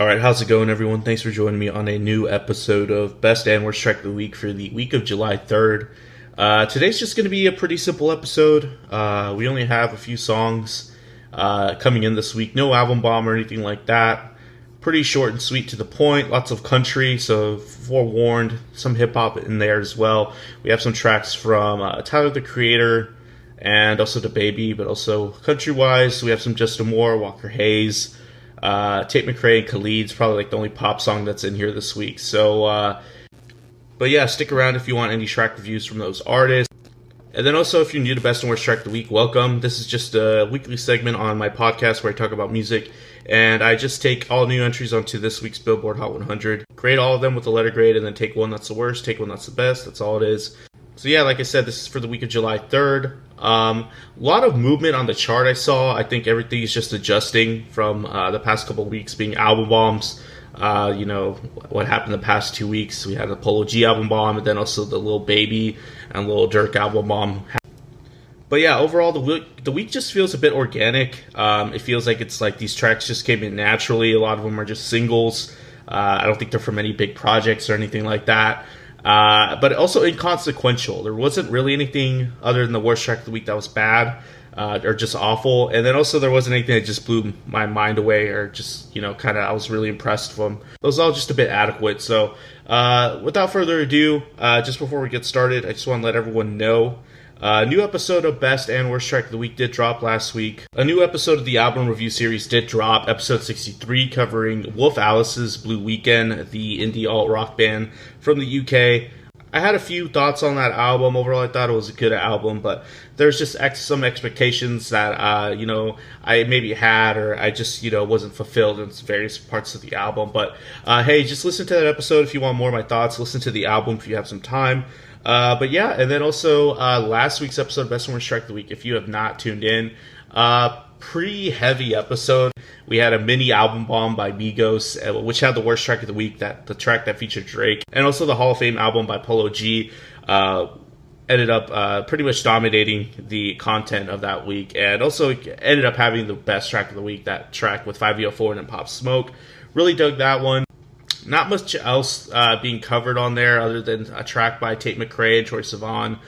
All right, how's it going, everyone? Thanks for joining me on a new episode of Best and Worst Track of the Week for the week of July 3rd. Today's just going to be a pretty simple episode. We only have a few songs coming in this week. No album bomb or anything like that. Pretty short and sweet to the point. Lots of country, so forewarned. Some hip-hop in there as well. We have some tracks from Tyler, the Creator, and also DaBaby, but also country-wise, we have some Justin Moore, Walker Hayes, Tate, McRae, and Khalid's probably like the only pop song that's in here this week. So, but yeah, stick around if you want any track reviews from those artists. And then also, if you're new to Best and Worst Track of the Week, welcome. This is just a weekly segment on my podcast where I talk about music, and I just take all new entries onto this week's Billboard Hot 100, grade all of them with a letter grade, and then take one that's the worst, take one that's the best. That's all it is. So yeah, like I said, this is for the week of July 3rd. A lot of movement on the chart I saw. I think everything is just adjusting from the past couple of weeks being album bombs. You know, what happened the past 2 weeks. We had the Polo G album bomb, and then also the Lil Baby and Lil Durk album bomb. But yeah, overall, the week just feels a bit organic. It feels like it's like these tracks just came in naturally. A lot of them are just singles. I don't think they're from any big projects or anything like that. But also inconsequential. There wasn't really anything other than the worst track of the week that was bad or just awful. And then also there wasn't anything that just blew my mind away or just, you know, kind of I was really impressed from. It was all just a bit adequate. So without further ado, just before we get started, I just want to let everyone know a new episode of Best and Worst Track of the Week did drop last week. A new episode of the album review series did drop, episode 63, covering Wolf Alice's Blue Weekend, the indie alt-rock band from the UK. I had a few thoughts on that album. Overall, I thought it was a good album, but there's just some expectations that, you know, I maybe had or I just, you know, wasn't fulfilled in various parts of the album. But, hey, just listen to that episode if you want more of my thoughts. Listen to the album if you have some time. But yeah, and then also last week's episode of Best and Worst Track of the Week, if you have not tuned in, pretty heavy episode. We had a mini album bomb by Migos, which had the worst track of the week, the track that featured Drake, and also the Hall of Fame album by Polo G ended up pretty much dominating the content of that week, and also ended up having the best track of the week, that track with 504 and Pop Smoke. Really dug that one. Not much else being covered on there other than a track by Tate McRae and Troye Sivan,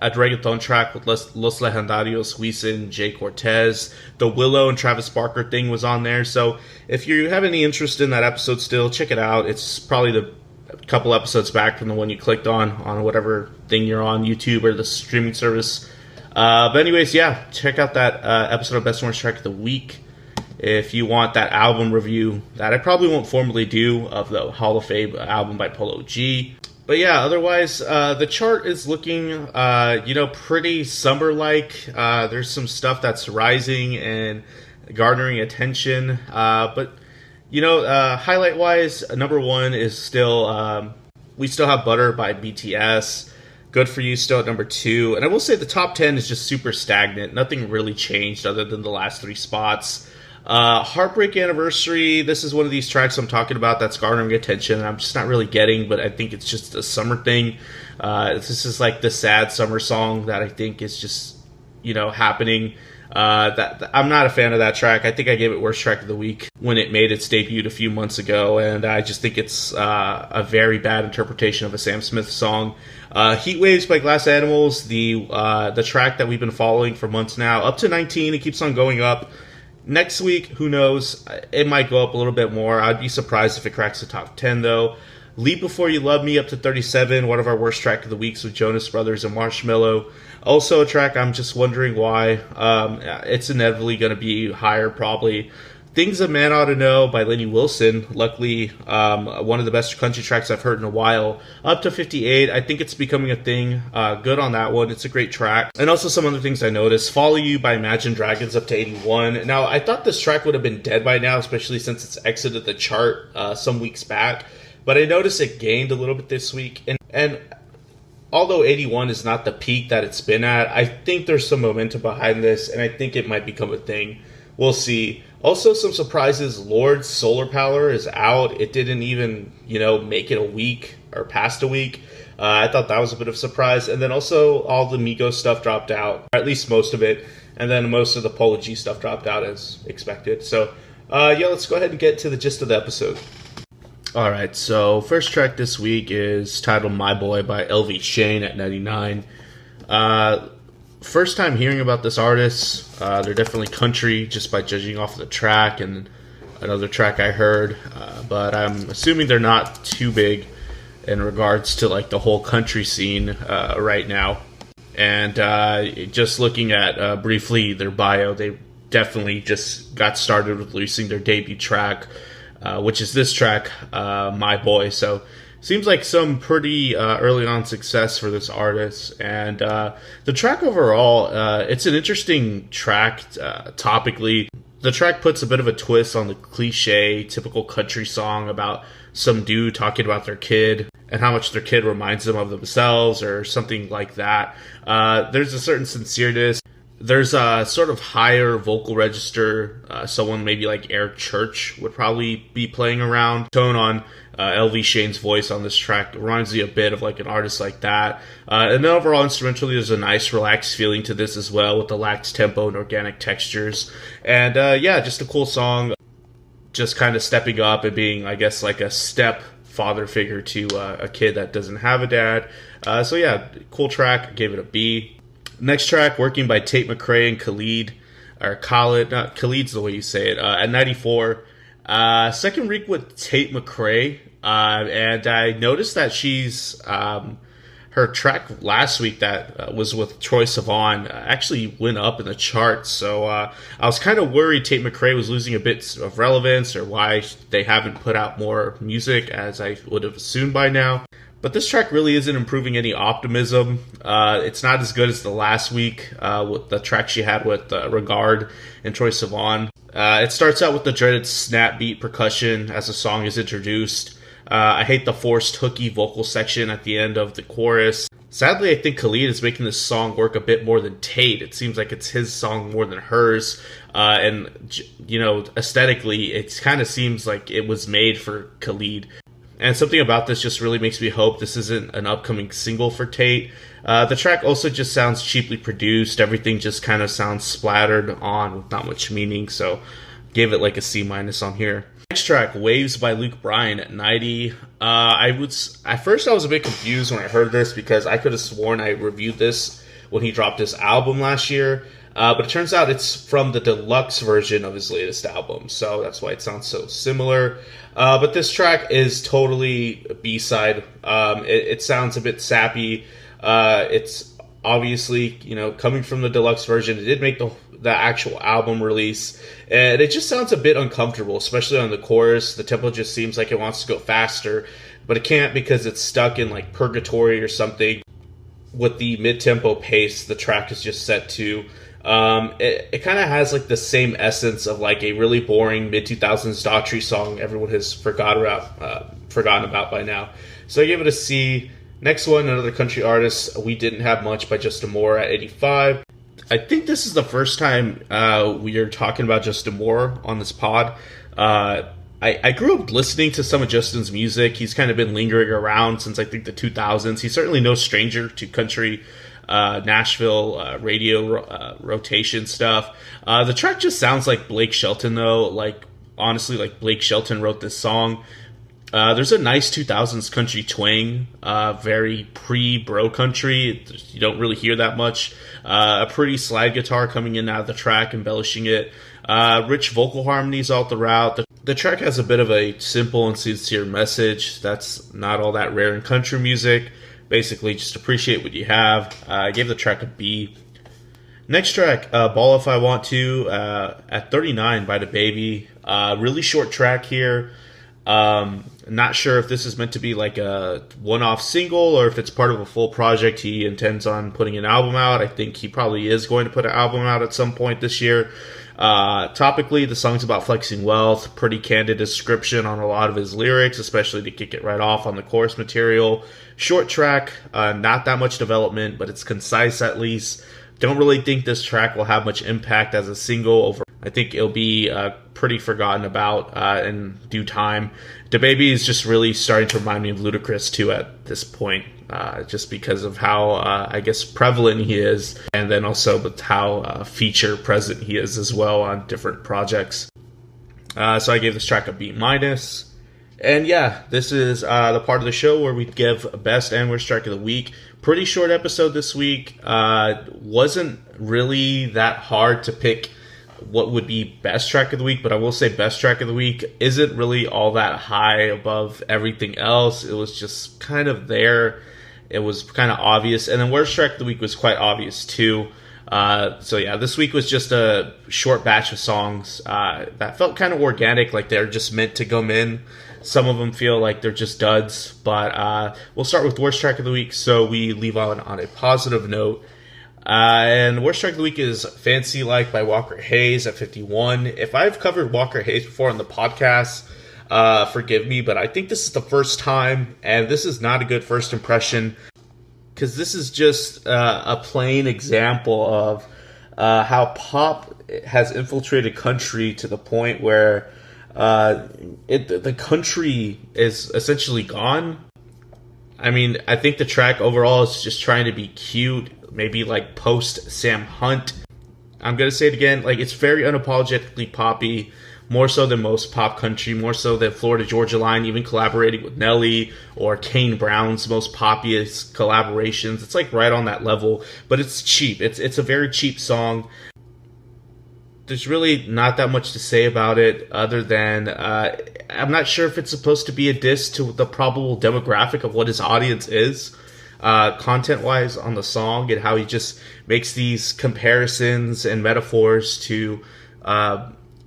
a reggaeton track with Los Legendarios, Wisin, Jay Cortez. The Willow and Travis Barker thing was on there. So if you have any interest in that episode still, check it out. It's probably the couple episodes back from the one you clicked on whatever thing you're on, YouTube or the streaming service. But anyways, yeah, check out that episode of Best and Worst Track of the Week. If you want that album review that I probably won't formally do of the Hall of Fame album by Polo G. But yeah, otherwise, the chart is looking, you know, pretty summer-like. There's some stuff that's rising and garnering attention. But, you know, highlight-wise, number one is still, we still have Butter by BTS. Good For You still at number 2. And I will say the top 10 is just super stagnant. Nothing really changed other than the last 3 spots. Heartbreak Anniversary, this is one of these tracks I'm talking about that's garnering attention and I'm just not really getting, but I think it's just a summer thing. This is like the sad summer song that I think is just, you know, happening. That I'm not a fan of that track. I think I gave it Worst Track of the Week when it made its debut a few months ago, and I just think it's a very bad interpretation of a Sam Smith song. Heat Waves by Glass Animals, the track that we've been following for months now, up to 19, it keeps on going up. Next week, who knows? It might go up a little bit more. I'd be surprised if it cracks the top 10, though. Leap Before You Love Me up to 37, one of our worst track of the weeks with Jonas Brothers and Marshmello. Also a track I'm just wondering why. It's inevitably going to be higher, probably. Things a Man Ought to Know by Lenny Wilson. Luckily, one of the best country tracks I've heard in a while. Up to 58. I think it's becoming a thing. Good on that one. It's a great track. And also some other things I noticed. Follow You by Imagine Dragons up to 81. Now, I thought this track would have been dead by now, especially since it's exited the chart some weeks back. But I noticed it gained a little bit this week. And although 81 is not the peak that it's been at, I think there's some momentum behind this, and I think it might become a thing. We'll see. Also, some surprises. Lord's Solar Power is out. It didn't even, make it a week or past a week. I thought that was a bit of a surprise. And then also all the Migos stuff dropped out, or at least most of it. And then most of the Polo G stuff dropped out as expected. So Yeah, let's go ahead and get to the gist of the episode. Alright, so first track this week is titled My Boy by Elvie Shane at 99. First time hearing about this artist. They're definitely country just by judging off of the track and another track I heard. But I'm assuming they're not too big in regards to like the whole country scene right now. And just looking at briefly their bio, they definitely just got started with releasing their debut track, which is this track, My Boy. So seems like some pretty early on success for this artist. And the track overall, it's an interesting track topically. The track puts a bit of a twist on the cliche, typical country song about some dude talking about their kid and how much their kid reminds them of themselves or something like that. There's a certain sincereness. There's a sort of higher vocal register. Someone maybe like Eric Church would probably be playing around. Tone on Elvie Shane's voice on this track reminds me a bit of like an artist like that. And then overall instrumentally, there's a nice relaxed feeling to this as well with the lax tempo and organic textures. And yeah, just a cool song. Just kind of stepping up and being, I guess, like a step father figure to a kid that doesn't have a dad. So yeah, cool track. I gave it a B. Next track, Working by Tate, McRae, and Khalid. Or Khalid, not Khalid's the way you say it. At 94. Second week with Tate McRae. And I noticed that she's... her track last week that was with Troye Sivan actually went up in the charts. So I was kind of worried Tate McRae was losing a bit of relevance or why they haven't put out more music as I would have assumed by now. But this track really isn't improving any optimism. It's not as good as the last week with the track she had with Regard and Troye Sivan. It starts out with the dreaded snap beat percussion as the song is introduced. I hate the forced hooky vocal section at the end of the chorus. Sadly, I think Khalid is making this song work a bit more than Tate. It seems like it's his song more than hers. And, you know, aesthetically, it kind of seems like it was made for Khalid. And something about this just really makes me hope this isn't an upcoming single for Tate. The track also just sounds cheaply produced. Everything just kind of sounds splattered on with not much meaning. So gave it like a C- on here. Next track, Waves by Bryan at 90. At first I was a bit confused when I heard this because I could have sworn I reviewed this when he dropped his album last year. But it turns out it's from the deluxe version of his latest album. So that's why it sounds so similar. But this track is totally B-side. It sounds a bit sappy. It's obviously, you know, coming from the deluxe version. It did make the actual album release. And it just sounds a bit uncomfortable, especially on the chorus. The tempo just seems like it wants to go faster. But it can't because it's stuck in like purgatory or something. With the mid-tempo pace the track is just set to. It kind of has like the same essence of like a really boring mid-2000s Daughtry song everyone has forgotten about by now. So I give it a C. Next one, another country artist, We Didn't Have Much by Justin Moore at 85. I think this is the first time we are talking about Justin Moore on this pod. I grew up listening to some of Justin's music. He's kind of been lingering around since I think the 2000s. He's certainly no stranger to country Nashville radio rotation stuff. The track just sounds like Blake Shelton though. Like honestly, like Blake Shelton wrote this song. There's a nice 2000s country twang, very pre-bro country. You don't really hear that much. A pretty slide guitar coming in out of the track, embellishing it. Rich vocal harmonies all throughout. The track has a bit of a simple and sincere message that's not all that rare in country music. Basically, just appreciate what you have. I gave the track a B. Next track, Ball If I Want To, at 39 by DaBaby. Really short track here. Not sure if this is meant to be like a one-off single or if it's part of a full project. He intends on putting an album out. I think he probably is going to put an album out at some point this year. Topically, the song's about flexing wealth. Pretty candid description on a lot of his lyrics, especially to kick it right off on the chorus material. Short track, not that much development, but it's concise at least. Don't really think this track will have much impact as a single. I think it'll be pretty forgotten about in due time. DaBaby is just really starting to remind me of Ludacris too at this point, just because of how I guess prevalent he is, and then also with how feature present he is as well on different projects. So I gave this track a B minus. And yeah, this is the part of the show where we give best and worst track of the week. Pretty short episode this week. Wasn't really that hard to pick what would be best track of the week, but I will say best track of the week isn't really all that high above everything else. It was just kind of there. It was kind of obvious. And then worst track of the week was quite obvious too. So yeah, this week was just a short batch of songs that felt kind of organic, like they're just meant to come in. Some of them feel like they're just duds, but we'll start with worst track of the week, so we leave on a positive note. And worst track of the week is Fancy Like by Walker Hayes at 51. If I've covered Walker Hayes before on the podcast, forgive me, but I think this is the first time, and this is not a good first impression, because this is just a plain example of how pop has infiltrated country to the point where the country is essentially gone. I mean, I think the track overall is just trying to be cute, maybe like post Sam Hunt. I'm going to say it again, like it's very unapologetically poppy, more so than most pop country, more so than Florida Georgia Line, even collaborating with Nelly, or Kane Brown's most poppiest collaborations. It's like right on that level, but it's cheap. It's a very cheap song. There's really not that much to say about it other than I'm not sure if it's supposed to be a diss to the probable demographic of what his audience is, content-wise on the song, and how he just makes these comparisons and metaphors to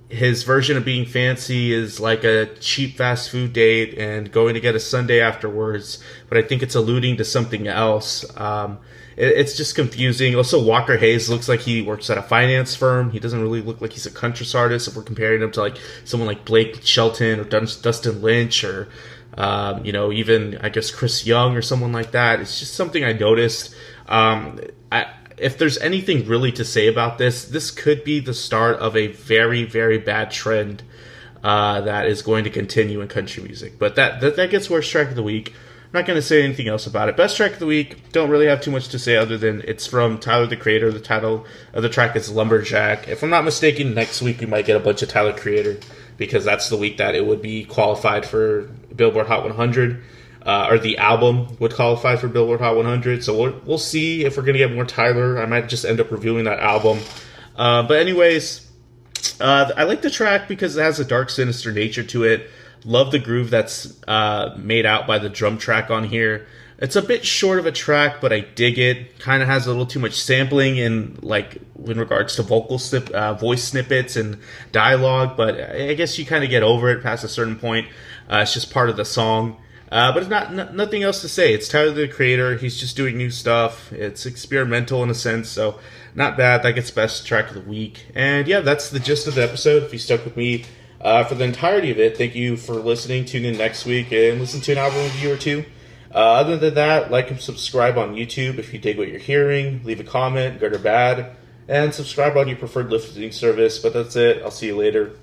his version of being fancy is like a cheap fast food date and going to get a sundae afterwards, but I think it's alluding to something else. It's just confusing. Also, Walker Hayes looks like he works at a finance firm. He doesn't really look like he's a country artist if we're comparing him to like someone like Blake Shelton or Dustin Lynch or even I guess Chris Young or someone like that. It's just something I noticed. If there's anything really to say about this could be the start of a very, very bad trend that is going to continue in country music. But that gets worst track of the week. I'm not going to say anything else about it. Best track of the week, don't really have too much to say other than it's from Tyler, the Creator. The title of the track is Lumberjack. If I'm not mistaken, next week we might get a bunch of Tyler, Creator, because that's the week that it would be qualified for Billboard Hot 100. Or the album would qualify for Billboard Hot 100. So we'll see if we're going to get more Tyler. I might just end up reviewing that album. But anyways, I like the track because it has a dark, sinister nature to it. Love the groove that's made out by the drum track on here. It's a bit short of a track, but I dig it. Kind of has a little too much sampling in regards to voice snippets and dialogue, but I guess you kind of get over it past a certain point. It's just part of the song. But it's nothing else to say. It's Tyler, the Creator. He's just doing new stuff. It's experimental in a sense, so not bad. That gets best track of the week. And yeah, that's the gist of the episode. If you stuck with me for the entirety of it, thank you for listening. Tune in next week and listen to an album review or two. Other than that, like and subscribe on YouTube if you dig what you're hearing. Leave a comment, good or bad. And subscribe on your preferred listening service. But that's it. I'll see you later.